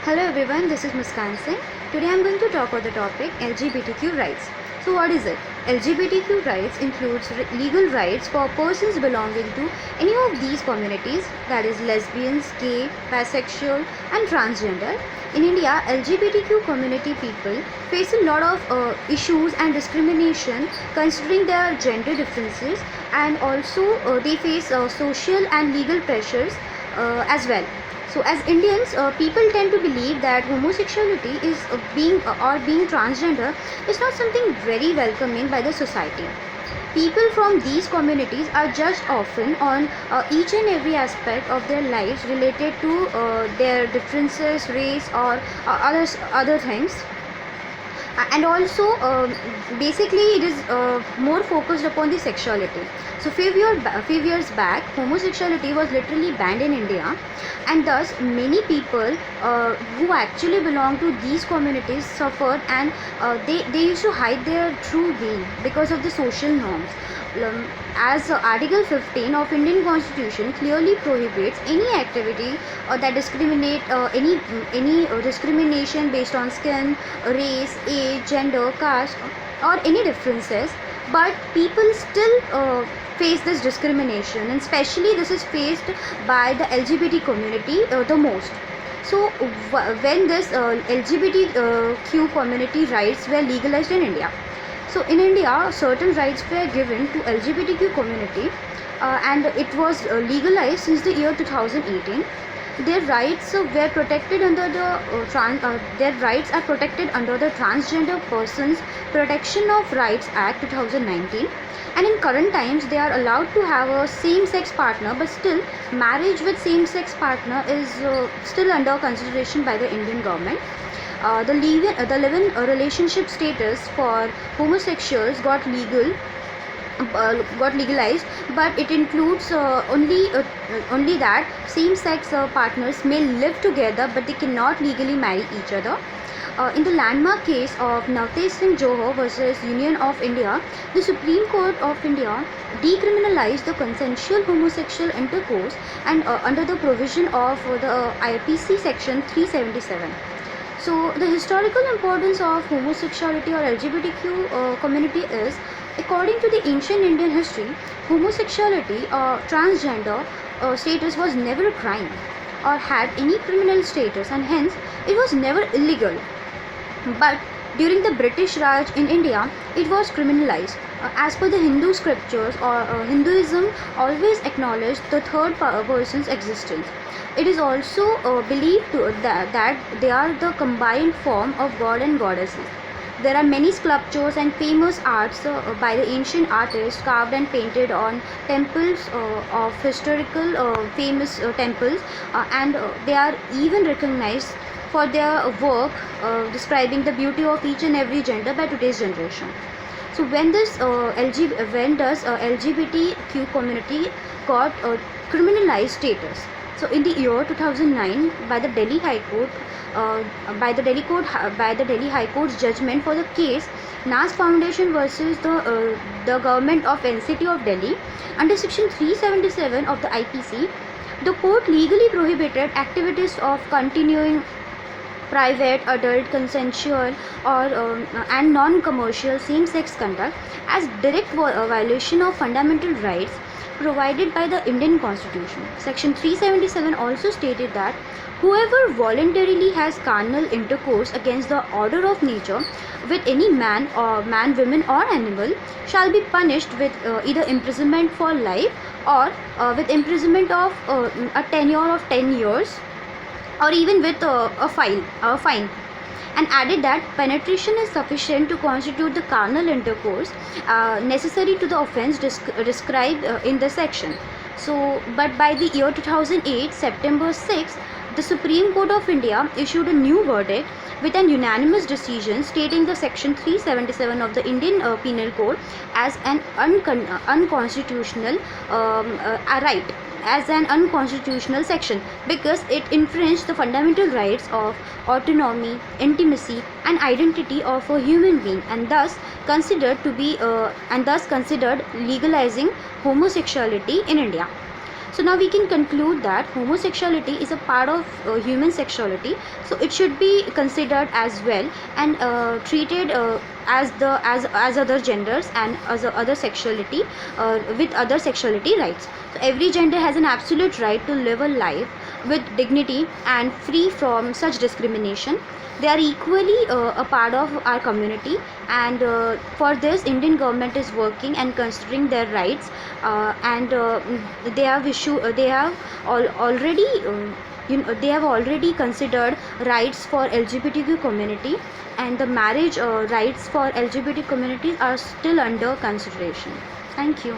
Hello everyone, this is Muskan Singh. Today I am going to talk about the topic LGBTQ rights. So what is it? LGBTQ rights includes legal rights for persons belonging to any of these communities, that is lesbians, gay, bisexual and transgender. In India, LGBTQ community people face a lot of issues and discrimination considering their gender differences, and also they face social and legal pressures as well. So, as Indians, people tend to believe that homosexuality is being transgender is not something very welcoming by the society. People from these communities are judged often on each and every aspect of their lives related to their differences, race, or other things. And also basically it is more focused upon the sexuality. So few years back, homosexuality was literally banned in India, and thus many people who actually belong to these communities suffered, and they used to hide their true being because of the social norms. As Article 15 of Indian Constitution clearly prohibits any activity that discriminate any discrimination based on skin, race, age, gender, caste, or any differences, but people still face this discrimination, and especially this is faced by the LGBT community the most. So when this LGBTQ community rights were legalized in India, so in India, certain rights were given to LGBTQ community, and it was legalized since the year 2018. Their rights were protected under their rights are protected under the Transgender Persons Protection of Rights Act 2019. And in current times, they are allowed to have a same-sex partner, but still, marriage with same-sex partner is still under consideration by the Indian government. The live-in relationship status for homosexuals got legalized, but it includes only that same-sex partners may live together, but they cannot legally marry each other. In the landmark case of Navtesh Singh Johar versus Union of India, the Supreme Court of India decriminalized the consensual homosexual intercourse, and under the provision of the IPC section 377. So the historical importance of homosexuality or LGBTQ community is, according to the ancient Indian history, homosexuality or transgender status was never a crime or had any criminal status, and hence it was never illegal. But during the British Raj in India, it was criminalized. As per the Hindu scriptures, or Hinduism always acknowledged the third person's existence. It is also believed that they are the combined form of god and goddesses. There are many sculptures and famous arts by the ancient artists carved and painted on temples of historical famous temples, and they are even recognized for their work describing the beauty of each and every gender by today's generation. So when does LGBTQ community got criminalized status? So in the year 2009, by the Delhi High Court, by the Delhi High Court's judgment for the case Nas Foundation versus the government of NCT of Delhi, under section 377 of the IPC, the court legally prohibited activities of continuing private, adult, consensual, or and non-commercial same-sex conduct as direct violation of fundamental rights provided by the Indian Constitution. Section 377 also stated that whoever voluntarily has carnal intercourse against the order of nature with any man, woman, or animal shall be punished with either imprisonment for life, or with imprisonment of a tenure of 10 years, or even with a fine, and added that penetration is sufficient to constitute the carnal intercourse necessary to the offence described in the section. So, but by the year 2008, September 6, the Supreme Court of India issued a new verdict with an unanimous decision stating the section 377 of the Indian Penal Code as an unconstitutional right, as an unconstitutional section, because it infringed the fundamental rights of autonomy, intimacy, and identity of a human being, and thus considered legalizing homosexuality in India. So now we can conclude that homosexuality is a part of human sexuality, so it should be considered as well, and treated as other genders and as other sexuality, with other sexuality rights. So every gender has an absolute right to live a life with dignity and free from such discrimination. They are equally a part of our community, and for this Indian government is working and considering their rights, and they have already they have already considered rights for LGBTQ community, and the marriage rights for LGBT communities are still under consideration. Thank you.